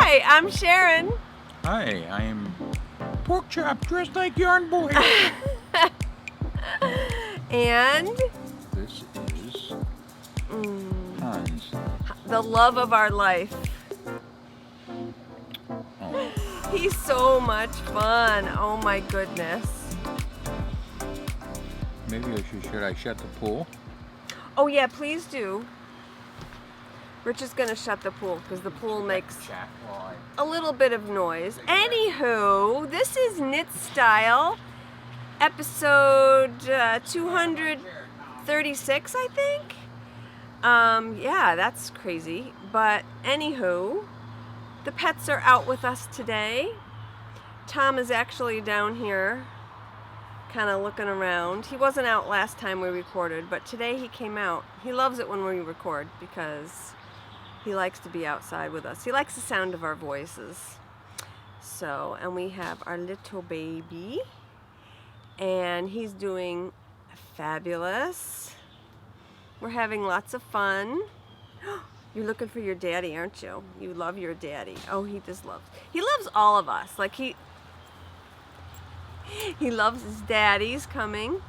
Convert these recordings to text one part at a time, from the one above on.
Hi, I'm Sharon. Hi, I am Pork Chop dressed like Yarn Boy. And This is Hans. the love of our life. Oh, He's so much fun. Oh my goodness. maybe should I shut the pool? Oh yeah, please do. Rich is gonna shut the pool because the pool makes Chat while a little bit of noise. Anywho, this is Knit Style, episode 236, I think. Yeah, that's crazy. But anywho, the pets are out with us today. Tom is actually down here, kind of looking around. He wasn't out last time we recorded, but today he came out. He loves it when we record because he likes to be outside with us. He likes the sound of our voices. So, and we have our little baby, and he's doing fabulous. We're having lots of fun. You're looking for your daddy, aren't you? You love your daddy. Oh, he loves all of us. Like he loves his daddy's coming.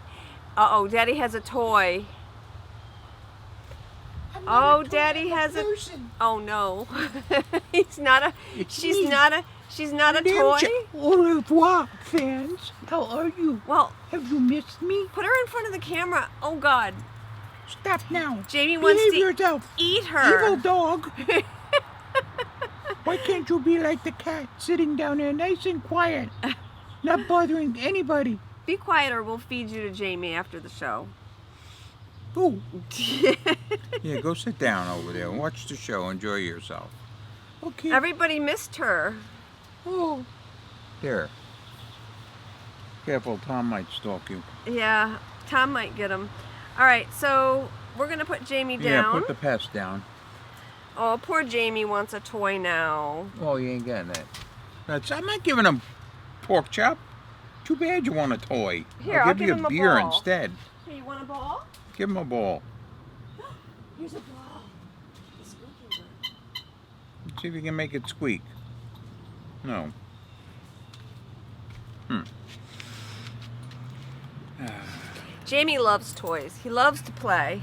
Uh-oh, daddy has a toy. Oh, daddy has a. Oh no, she's not a toy. Au revoir, fans. How are you? Well, Have you missed me? put her in front of the camera. Oh God, Stop now. Jamie wants Behave to yourself. eat her. Evil dog. Why can't you be like the cat, sitting down there nice and quiet, not bothering anybody? Be quiet, or we'll feed you to Jamie after the show. Oh, Yeah, go sit down over there and watch the show. Enjoy yourself. okay. Everybody missed her. Oh, There. Careful, Tom might stalk you. Yeah, Tom might get him. All right, so we're gonna put Jamie down. Yeah, put the pest down. Oh, poor Jamie wants a toy now. Oh, you ain't getting it. I'm not giving him Pork Chop. Too bad you want a toy. Here, I'll I'll give give you him a a beer ball. instead. Hey, you want a ball? Give him a ball. Here's a ball. It's squeaking good. Let's see if you can make it squeak. No. Jamie loves toys. He loves to play.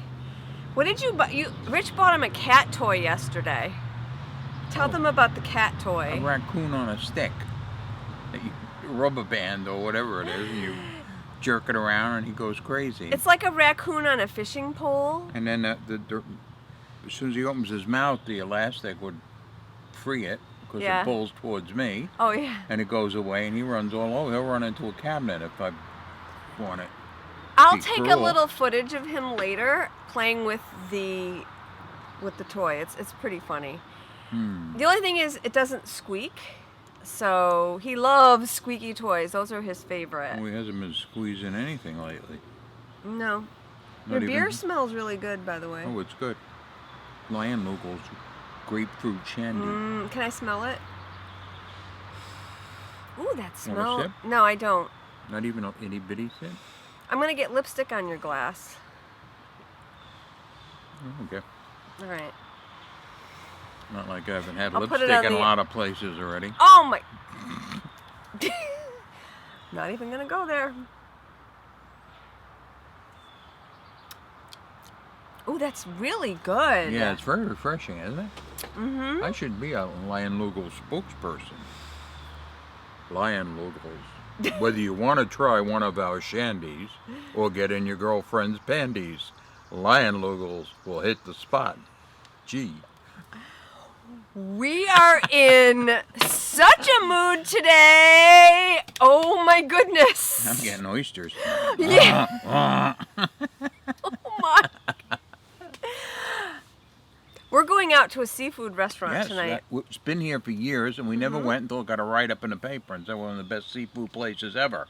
What did you buy? Rich bought him a cat toy yesterday. Tell them about the cat A toy. raccoon on a stick. That you rubber band or whatever it is, and you jerk it around and he goes crazy. It's like a raccoon on a fishing pole. And then as soon as he opens his mouth, the elastic would free it because Yeah. it pulls towards me, Oh yeah. and it goes away, and he runs all over. He'll run into a cabinet if I want it. I'll Be take a cruel. little footage of him later playing with the toy. It's pretty funny. The only thing is it doesn't squeak. So he loves squeaky toys. Those are his favorite. Oh, he hasn't been squeezing anything lately. No. Not Your beer even- smells really good, by the way. Oh, it's good. Lion Lugel's grapefruit shandy. Can I smell it? Ooh, that a smell. sip? No, I don't. Not even a itty bitty sip. I'm gonna get lipstick on your glass. Oh, okay. All right. Not like I haven't had I'll put lipstick it on in a the- lot of places already. Oh my. Not even gonna go there. Ooh, that's really good. Yeah, it's very refreshing, isn't it? Mm-hmm. I should be a Lion Lugel spokesperson. Lion Lugels. Whether you want to try one of our shandies or get in your girlfriend's panties, Lion Lugels will hit the spot. Gee. We are in such a mood today. Oh my goodness. I'm getting oysters. Yeah. Oh my. We're going out to a seafood restaurant Yes, tonight. it's been here for years, and we never went until it got a write-up in the paper and said one of the best seafood places ever.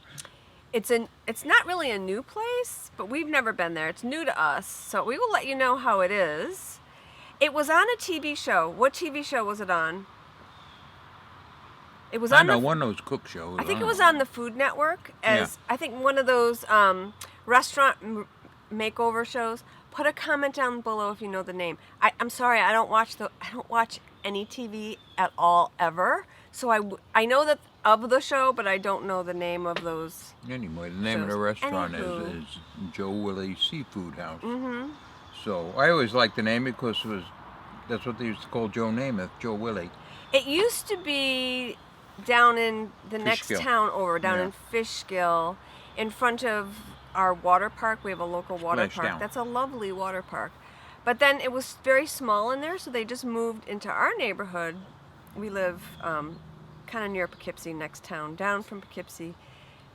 It's not really a new place, but we've never been there. It's new to us, so we will let you know how it is. It was on a TV show. What TV show was it on? It was I on know one of those cook shows. I think it was on the Food Network as I think one of those restaurant makeover shows. Put a comment down below if you know the name. I'm sorry, I don't watch any TV at all ever. So I know that of the show, but I don't know the name of those. Anyway, the name of the shows. restaurant Anywho. is Joe Willie's Seafood House. Mm-hmm. So I always liked the name because that's what they used to call Joe Namath, Joe Willie. It used to be down in the next Fishkill. town over, down Yeah. in Fishkill, in front of our water park. We have a local water Splashdown. park. That's a lovely water park. But then it was very small in there, so they just moved into our neighborhood. We live kind of near Poughkeepsie, next town, down from Poughkeepsie.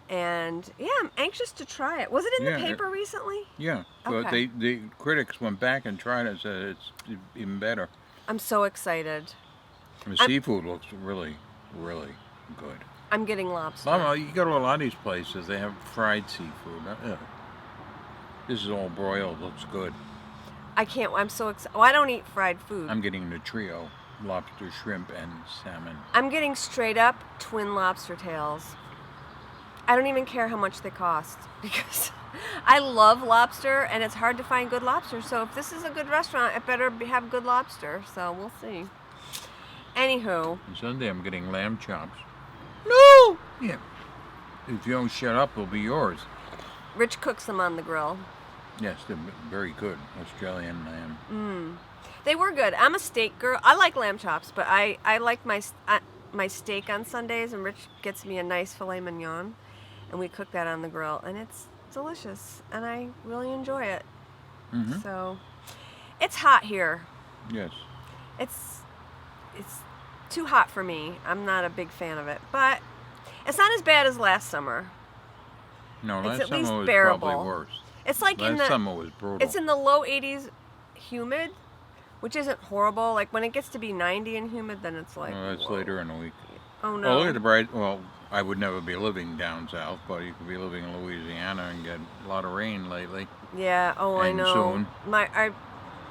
And yeah, I'm anxious to try it. Was it in the Yeah, paper recently? Yeah, but Okay. the critics went back and tried it and said it's even better. I'm so excited. The seafood looks really, really good. I'm getting lobster. Well, you go to a lot of these places, they have fried seafood. This is all broiled, looks good. I'm so excited. Well, I don't eat fried food. I'm getting the trio, lobster, shrimp, and salmon. I'm getting straight up twin lobster tails. I don't even care how much they cost because I love lobster and it's hard to find good lobster. So if this is a good restaurant, it better have good lobster. So we'll see. Anywho. And Sunday I'm getting lamb chops. No! Yeah. If you don't shut up, they'll be yours. Rich cooks them on the grill. Yes, they're very good. Australian lamb. They were good. I'm a steak girl. I like lamb chops, but I like my steak on Sundays, and Rich gets me a nice filet mignon, and we cook that on the grill, and it's delicious, and I really enjoy it. Mm-hmm. So, it's hot here. Yes. It's too hot for me. I'm not a big fan of it, but it's not as bad as last summer. No, It's last at least summer was bearable. probably worse. It's like Last summer was brutal. It's in the low 80s humid, which isn't horrible. Like when it gets to be 90 and humid, then it's like, Well, that's whoa. later in the week. Oh no. Oh, look at the bright. Well, I would never be living down south, but you could be living in Louisiana and get a lot of rain lately. Yeah, I And know. soon. I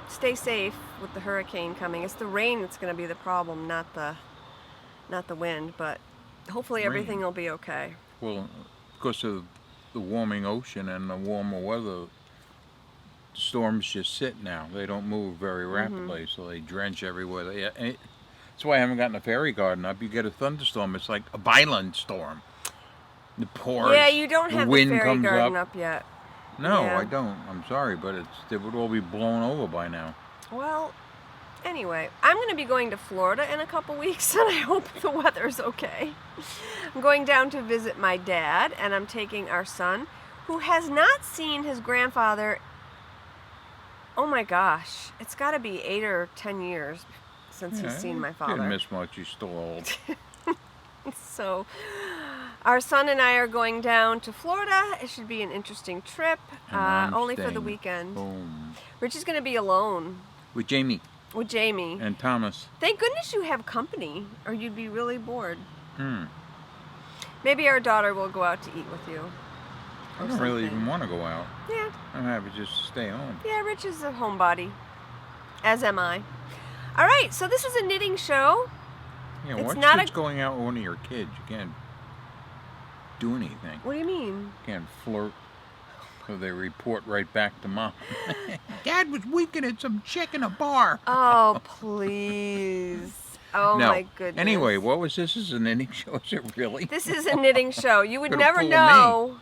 stay safe with the hurricane coming. It's the rain that's going to be the problem, not the wind, but hopefully everything Rain. will be okay. Well, because of the warming ocean and the warmer weather, storms just sit now. They don't move very rapidly, so they drench everywhere. That's why I haven't gotten a fairy garden up. You get a thunderstorm, it's like a violent storm. It pours. Yeah, you don't have the wind fairy comes garden up yet. No, Yeah. I don't. I'm sorry, but it would all be blown over by now. Well, anyway, I'm going to be going to Florida in a couple weeks, and I hope the weather's okay. I'm going down to visit my dad, and I'm taking our son, who has not seen his grandfather. Oh my gosh, it's got to be 8 or 10 years since he's seen my father. Didn't miss much. He's still old. So, our son and I are going down to Florida. It should be an interesting trip, And I'm only for the staying weekend. home Rich is going to be alone with Jamie with Jamie. and Thomas. Thank goodness you have company, or you'd be really bored. Hmm. Maybe our daughter will go out to eat with you. I or don't really something. even want to go out. Yeah, I'm happy just to stay home. yeah, Rich is a homebody, as am I. All right, so this is a knitting show. Yeah, It's what's not kids going out with one of your kids? You can't do anything. What do you mean? You can't flirt. So they report right back to mom. Dad was winking at some chick in a bar. Oh, please. Oh, No. my goodness. Anyway, what was this? Is a knitting show? Is it really? This is a knitting show. You would Could've never fooled me. know.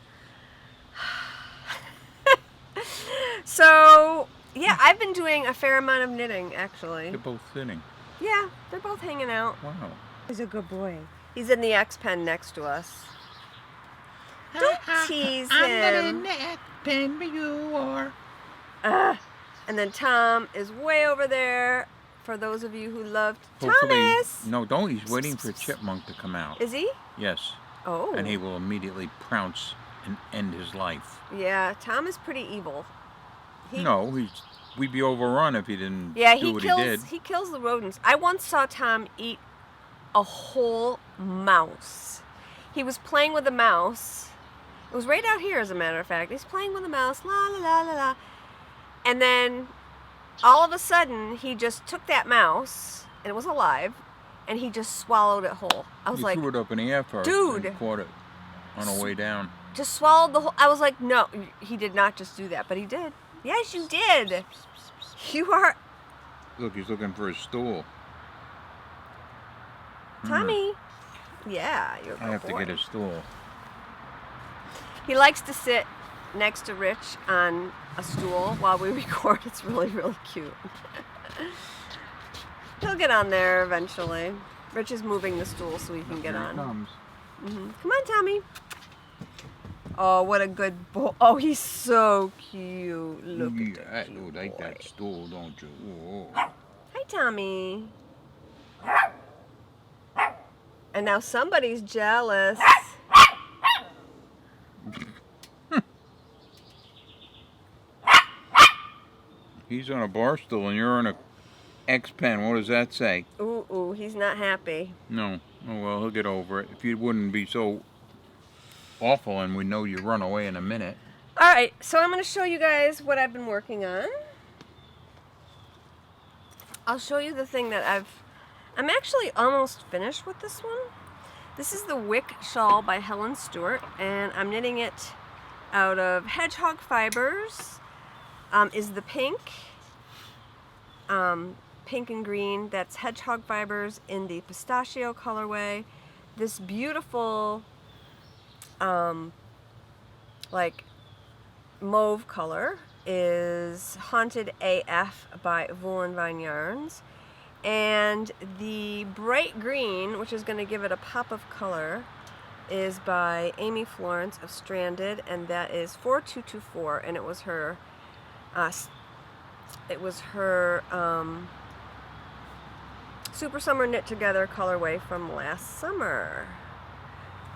So, yeah, I've been doing a fair amount of knitting, actually. They're both sitting. Yeah, they're both hanging out. Wow. He's a good boy. He's in the X pen next to us. Don't tease I'm gonna him. neck pen for you or And then Tom is way over there. For those of you who loved Hopefully, Thomas. no, don't. He's waiting for Chipmunk to come out. Is he? Yes. Oh. And he will immediately pounce and end his life. Yeah, Tom is pretty evil. No, we'd be overrun if he didn't Yeah, do he what kills. he did. He kills the rodents. I once saw Tom eat a whole mouse. He was playing with a mouse. It was right out here, as a matter of fact. He's playing with a mouse. La la la la la. And then, all of a sudden, he just took that mouse, and it was alive, and he just swallowed it whole. I was He like, threw it up in the air first Dude. and caught it on the way down. just swallowed the whole. I was like, no, he did not just do that, but he did. Yes, you did. You are. Look, he's looking for a stool. Tommy. Yeah, you're a I have good to boy. get a stool. He likes to sit next to Rich on a stool while we record. It's really, really cute. He'll get on there eventually. Rich is moving the stool so he can get Here on. it comes. Come on, Tommy. Oh, what a good boy. Oh, he's so cute. Look at Yeah, that you cute like boy. that stool, don't you? Oh. Hi, Tommy. And now somebody's jealous. He's on a bar stool and you're on a X-Pen. What does that say? Ooh, he's not happy. No. Oh, well, he'll get over it. If you wouldn't be so awful and we know you run away in a minute. All right, so I'm going to show you guys what I've been working on. I'll show you the thing that I'm actually almost finished with this one. This is the Wick Shawl by Helen Stewart, and I'm knitting it out of hedgehog fibers. Is the pink and green. That's hedgehog fibers in the pistachio colorway. This beautiful like mauve color is Haunted AF by Wool and Vine Yarns, and the bright green, which is going to give it a pop of color, is by Amy Florence of Stranded, and that is 4224, and it was her Super Summer Knit Together colorway from last summer.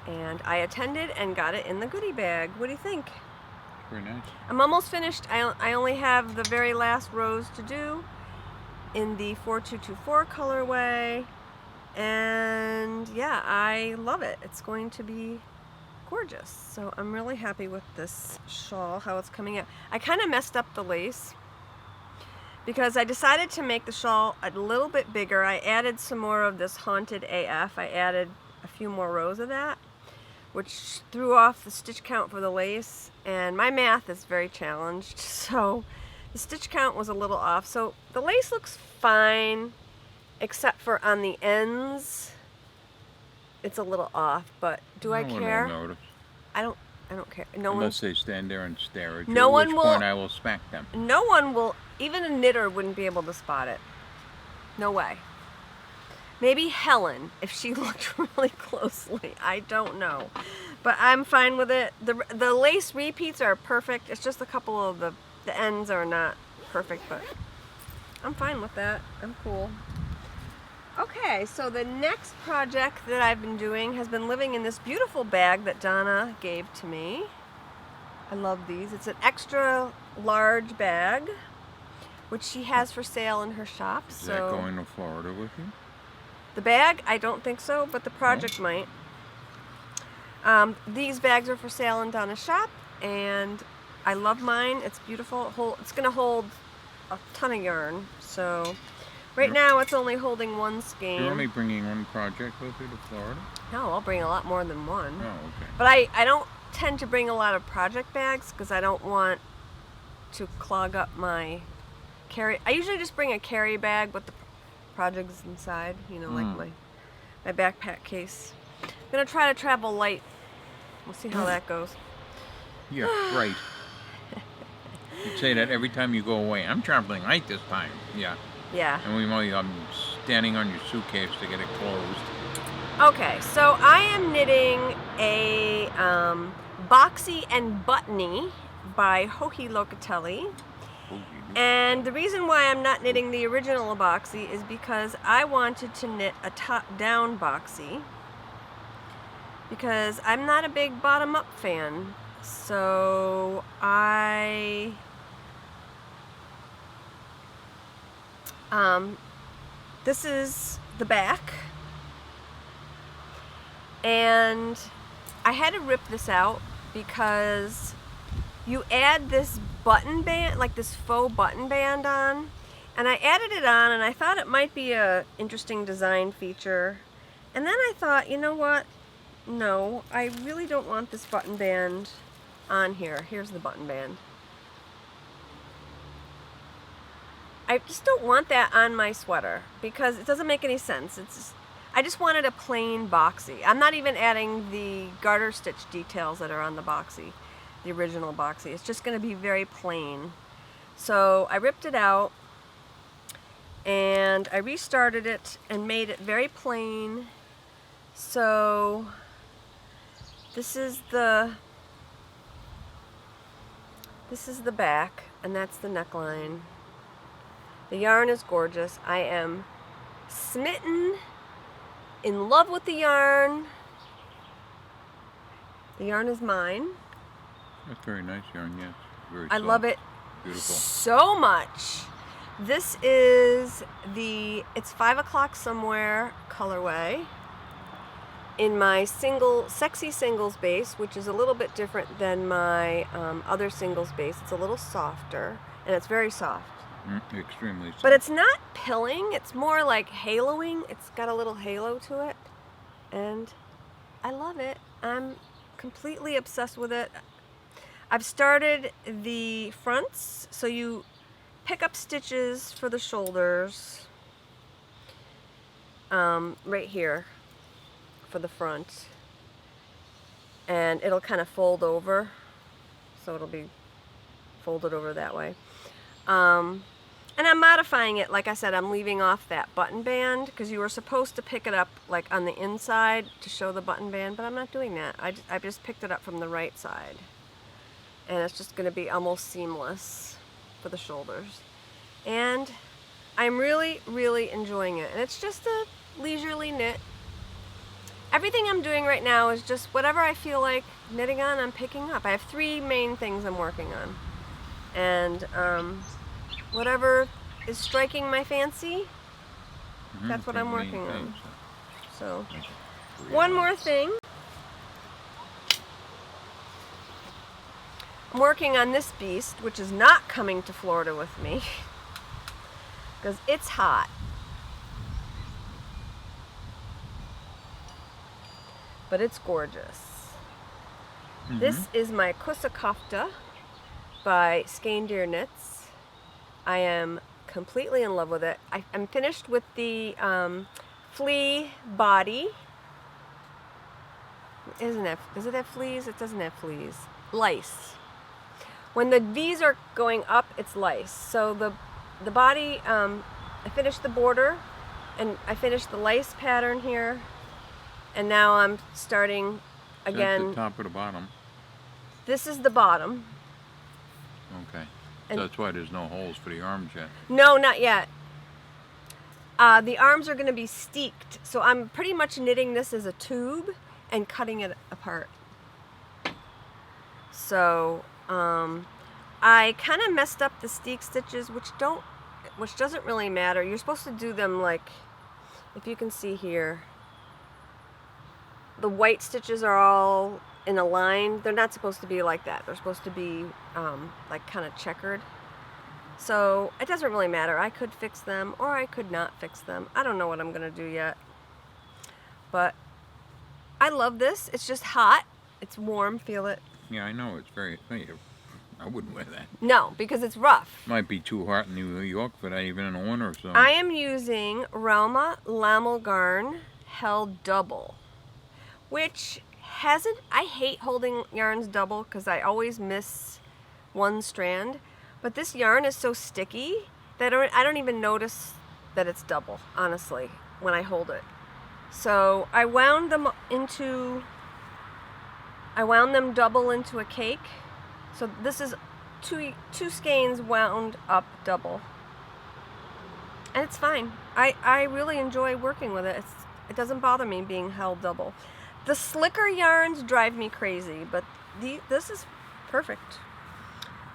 And I attended and got it in the goodie bag. What do you think? Very nice. I'm almost finished. I only have the very last rows to do in the 4224 colorway. And yeah, I love it. It's going to be gorgeous. So I'm really happy with this shawl, how it's coming out. I kind of messed up the lace because I decided to make the shawl a little bit bigger. I added some more of this Haunted AF. I added a few more rows of that, which threw off the stitch count for the lace, and my math is very challenged, so the stitch count was a little off. So the lace looks fine, except for on the ends it's a little off, but do I No one care? will notice. I don't care. No one, Unless they stand there and stare at you, No at one which will- point I will smack them. no one will, even a knitter wouldn't be able to spot it. No way. Maybe Helen, if she looked really closely. I don't know. But I'm fine with it. The lace repeats are perfect. It's just a couple of the ends are not perfect, but I'm fine with that. I'm cool. Okay, so the next project that I've been doing has been living in this beautiful bag that Donna gave to me. I love these. It's an extra large bag, which she has for sale in her shop. Is that going to Florida with you? The bag, I don't think so, but the project might. These bags are for sale in Donna's shop, and I love mine. It's beautiful. It's going to hold a ton of yarn. So right now it's only holding one skein. You're only bringing one project with you to Florida? No, I'll bring a lot more than one. Oh, okay. But I don't tend to bring a lot of project bags because I don't want to clog up my carry. I usually just bring a carry bag with the projects inside, like my backpack case. I'm gonna try to travel light. We'll see how that goes. Yeah, right. You say that every time you go away. I'm traveling light this time. Yeah. Yeah. And I'm standing on your suitcase to get it closed. Okay, so I am knitting a Boxy and Buttony by Hohi Locatelli. And the reason why I'm not knitting the original Boxy is because I wanted to knit a top-down Boxy because I'm not a big bottom-up fan. So this is the back, and I had to rip this out because you add this button band, like this faux button band on, and I added it on and I thought it might be a interesting design feature, and then I thought, you know what, no, I really don't want this button band on here. Here's the button band. I just don't want that on my sweater because it doesn't make any sense. I just wanted a plain boxy. I'm not even adding the garter stitch details that are on the boxy, the original boxy. It's just going to be very plain. So I ripped it out and I restarted it and made it very plain. So this is the back, and that's the neckline. The yarn is gorgeous. I am smitten, in love with the yarn. The yarn is mine. That's very nice yarn, yes. Very I soft. love it Beautiful. so much. This is it's 5 o'clock somewhere colorway in my sexy singles base, which is a little bit different than my other singles base. It's a little softer, and it's very soft. Extremely soft. But it's not pilling, it's more like haloing. It's got a little halo to it, and I love it. I'm completely obsessed with it. I've started the fronts, so you pick up stitches for the shoulders right here for the front, and it'll kind of fold over, so it'll be folded over that way. And I'm modifying it. Like I said, I'm leaving off that button band because you were supposed to pick it up like on the inside to show the button band, but I'm not doing that. I just picked it up from the right side, and it's just going to be almost seamless for the shoulders. And I'm really, really enjoying it. And it's just a leisurely knit. Everything I'm doing right now is just whatever I feel like knitting on, I'm picking up. I have 3 main things I'm working on. And whatever is striking my fancy, that's what I'm working on. So, one more thing. I'm working on this beast, which is not coming to Florida with me, because it's hot. But it's gorgeous. This is my Kosekofte by Skeindeer Knits. I am completely in love with it. I'm finished with the flea body. Does it have fleas? It doesn't have fleas. Lice. When the V's are going up, it's lice. So the body, I finished the border, and I finished the lice pattern here, and now I'm starting again. Is that the top or the bottom? This is the bottom. Okay. And So that's why there's no holes for the arms yet. No, not yet. The arms are going to be steeked, so I'm pretty much knitting this as a tube and cutting it apart. So I kind of messed up the steek stitches, which doesn't really matter. You're supposed to do them like, if you can see here, the white stitches are all in a line. They're not supposed to be like that. They're supposed to be like kind of checkered. So it doesn't really matter. I could fix them or I could not fix them. I don't know what I'm gonna do yet. But I love this. It's just hot. It's warm. Feel it. Yeah, I know. It's very... I wouldn't wear that. No, because it's rough. Might be too hot in New York for that, even in the winter. So I am using Relma Lamel Garn held double, which hasn't... I hate holding yarns double because I always miss one strand. But this yarn is so sticky that I don't even notice that it's double, honestly, when I hold it. So I wound them double into a cake. So this is two skeins wound up double. And it's fine. I really enjoy working with it. It doesn't bother me being held double. The slicker yarns drive me crazy, but this is perfect.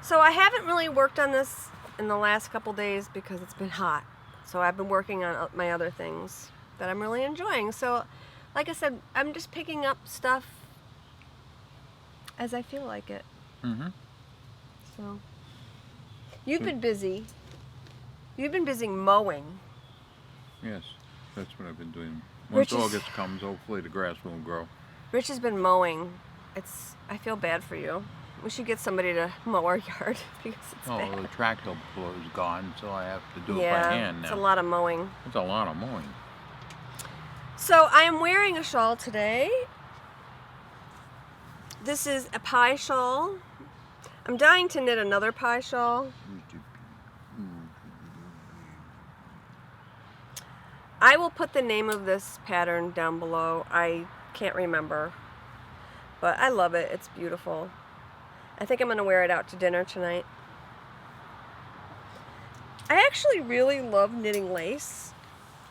So I haven't really worked on this in the last couple days because it's been hot. So I've been working on my other things that I'm really enjoying. So like I said, I'm just picking up stuff as I feel like it. Mm-hmm. So you've been busy. You've been busy mowing. Yes, that's what I've been doing. Once Rich is- August comes, hopefully the grass will grow. Rich has been mowing. I feel bad for you. We should get somebody to mow our yard because it's Oh, bad. the tractor blower is gone, so I have to do it Yeah, by hand now. it's a lot of mowing. It's a lot of mowing. So I am wearing a shawl today. This is a pie shawl. I'm dying to knit another pie shawl. I will put the name of this pattern down below. I can't remember, but I love it. It's beautiful. I think I'm going to wear it out to dinner tonight. I actually really love knitting lace,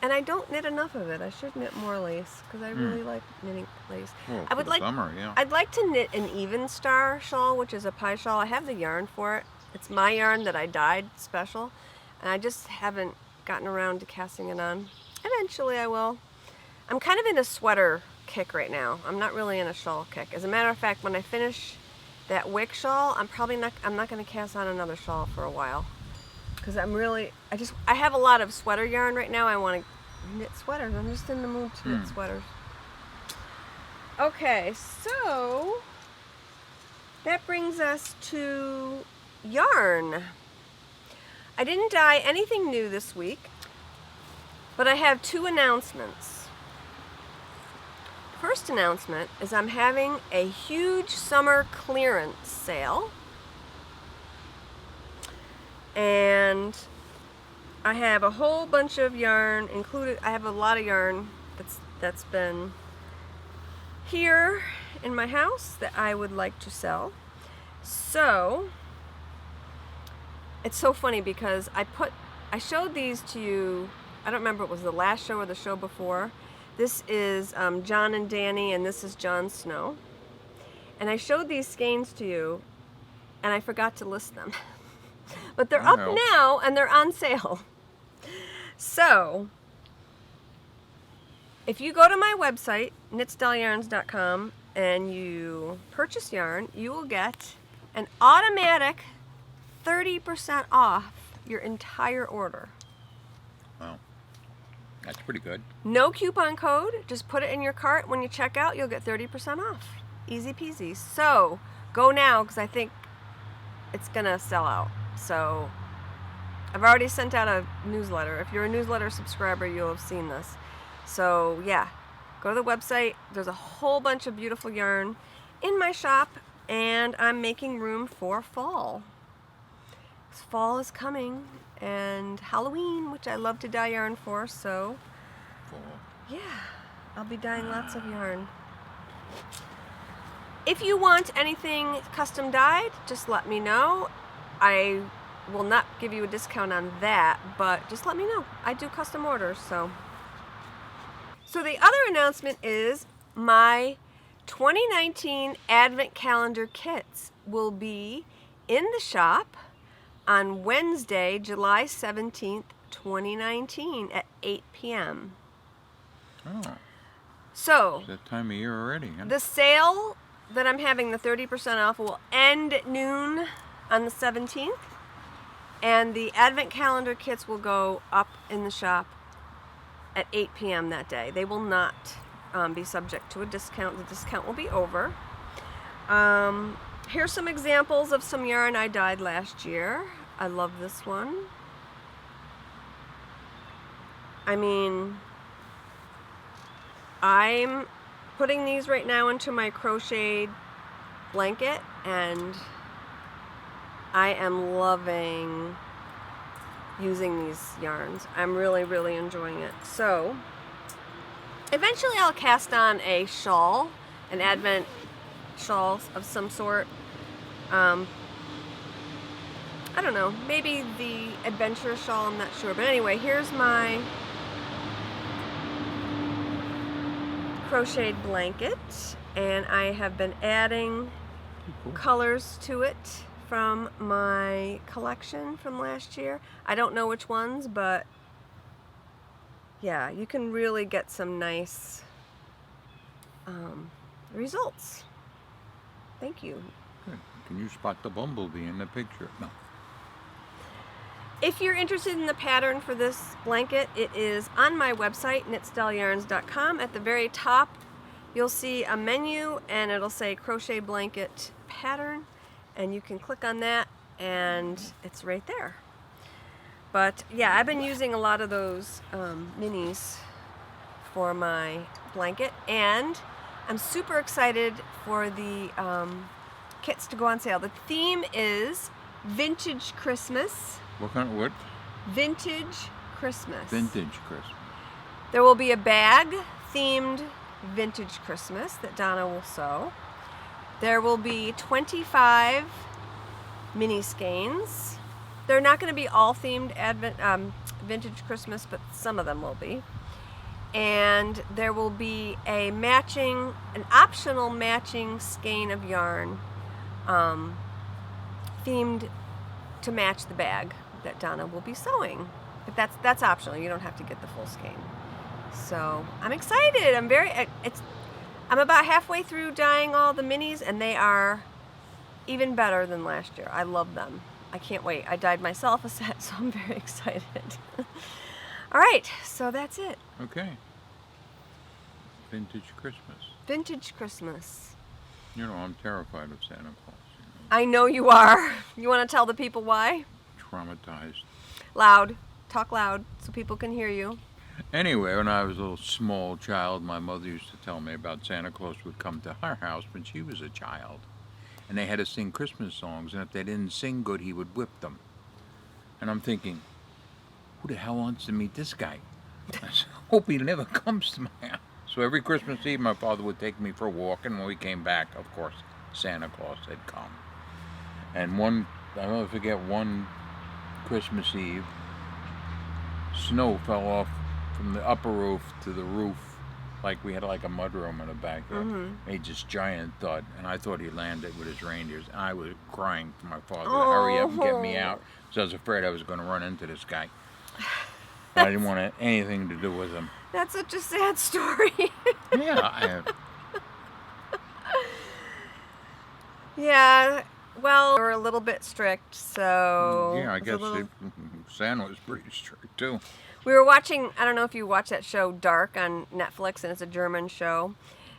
and I don't knit enough of it. I should knit more lace because I really like knitting lace. Well, I would like summer, yeah. I'd like to knit an even star shawl, which is a pie shawl. I have the yarn for it. It's my yarn that I dyed special, and I just haven't gotten around to casting it on. Eventually I will. I'm kind of in a sweater kick right now. I'm not really in a shawl kick. As a matter of fact, when I finish that Wick shawl, I'm not going to cast on another shawl for a while. Because I have a lot of sweater yarn right now. I want to knit sweaters. I'm just in the mood to knit sweaters. Okay, so that brings us to yarn. I didn't dye anything new this week, but I have two announcements. First announcement is I'm having a huge summer clearance sale. And I have a whole bunch of yarn included. I have a lot of yarn that's been here in my house that I would like to sell. So it's so funny because I showed these to you. I don't remember if it was the last show or the show before. This is John and Danny, and this is Jon Snow. And I showed these skeins to you, and I forgot to list them. But they're up now, and they're on sale. So, if you go to my website, knitstellyarns.com, and you purchase yarn, you will get an automatic 30% off your entire order. Wow. That's pretty good. No coupon code. Just put it in your cart. When you check out, you'll get 30% off. Easy peasy. So, go now, because I think it's going to sell out. So, I've already sent out a newsletter. If you're a newsletter subscriber, you'll have seen this. So, yeah, go to the website. There's a whole bunch of beautiful yarn in my shop, and I'm making room for fall. Fall is coming, and Halloween, which I love to dye yarn for, so, yeah, I'll be dyeing lots of yarn. If you want anything custom dyed, just let me know. I will not give you a discount on that, but just let me know. I do custom orders, so. So the other announcement is my 2019 Advent Calendar kits will be in the shop on Wednesday, July 17th, 2019 at 8 p.m. Oh. So, It's that time of year already, huh? the sale that I'm having, the 30% off, will end at noon on the 17th, and the Advent Calendar kits will go up in the shop at 8 p.m. that day. They will not be subject to a discount. The discount will be over. Here's some examples of some yarn I dyed last year. I love this one. I mean, I'm putting these right now into my crocheted blanket, and I am loving using these yarns. I'm really, really enjoying it. So, eventually I'll cast on a shawl, an Advent shawl of some sort. I don't know, maybe the adventure shawl, I'm not sure. But anyway, here's my crocheted blanket, and I have been adding colors to it from my collection from last year. I don't know which ones, but yeah, you can really get some nice results. Thank you. Good. Can you spot the bumblebee in the picture? No. If you're interested in the pattern for this blanket, it is on my website, knitstellyarns.com. At the very top, you'll see a menu, and it'll say crochet blanket pattern, and you can click on that, and it's right there. But yeah, I've been using a lot of those minis for my blanket, and I'm super excited for the kits to go on sale. The theme is Vintage Christmas. What? Vintage Christmas. Vintage Christmas. There will be a bag themed Vintage Christmas that Donna will sew. There will be 25 mini skeins. They're not going to be all themed Vintage Christmas, but some of them will be. And there will be an optional matching skein of yarn themed to match the bag that Donna will be sewing. But that's optional. You don't have to get the full skein. So I'm excited. I'm about halfway through dyeing all the minis, and they are even better than last year. I love them. I can't wait. I dyed myself a set, so I'm very excited. All right, so that's it. Okay. Vintage Christmas. Vintage Christmas. You know, I'm terrified of Santa Claus. I know you are. You want to tell the people why? Traumatized. Loud. Talk loud so people can hear you. Anyway, when I was a little small child, my mother used to tell me about Santa Claus would come to her house when she was a child. And they had to sing Christmas songs, and if they didn't sing good, he would whip them. And I'm thinking, who the hell wants to meet this guy? I hope he never comes to my house. So every Christmas Eve, my father would take me for a walk, and when we came back, of course, Santa Claus had come. And I'll never forget, one Christmas Eve, snow fell off from the upper roof to the roof, like we had like a mudroom in the backyard. Made this giant thud, and I thought he landed with his reindeers. And I was crying for my father to hurry up and get me out, so I was afraid I was going to run into this guy. I didn't want anything to do with him. That's such a sad story. Yeah. Yeah, well, we're a little bit strict, so... Yeah, I guess Santa was pretty strict, too. We were watching, I don't know if you watch that show Dark on Netflix, and it's a German show.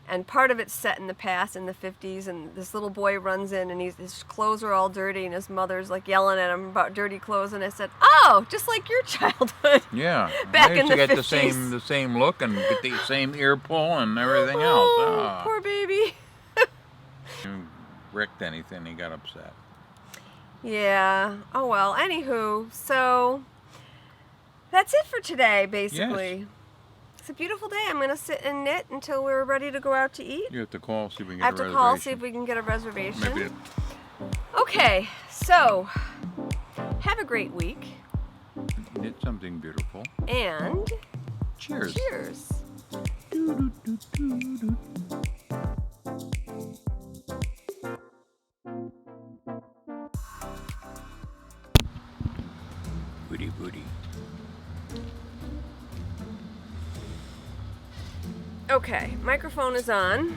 And part of it's set in the past, in the 50s, and this little boy runs in, and his clothes are all dirty, and his mother's like yelling at him about dirty clothes. And I said, "Oh, just like your childhood." Yeah, back I used in to the get 50s. the same look and get the same ear pull and everything else. Oh, poor baby. You wrecked anything, he got upset. Yeah. Oh well. Anywho, so that's it for today, basically. Yes. It's a beautiful day. I'm gonna sit and knit until we're ready to go out to eat. You have to call, see if we can get I have a to reservation. call, see if we can get a reservation. Maybe Okay, so have a great week. knit something beautiful. And Cheers. cheers. Booty booty. Okay, microphone is on.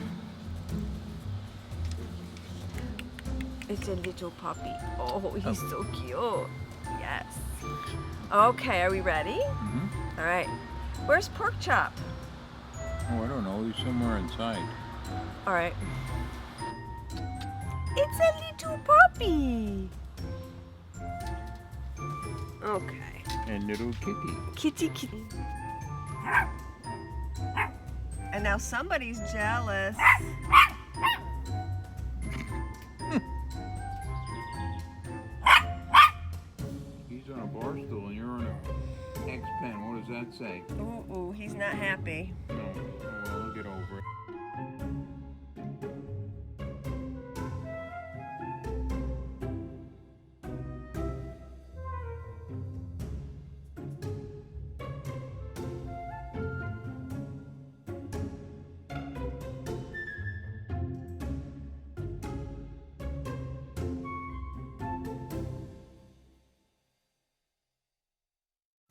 It's a little puppy. Oh, he's so cute. Yes. Okay, are we ready? Mm-hmm. All right. Where's Pork Chop? Oh, I don't know. He's somewhere inside. All right. It's a little puppy. Okay. And little kitty. Kitty, kitty. And now somebody's jealous. He's on a bar stool and you're on a X pen. What does that say? Ooh, he's not happy. No.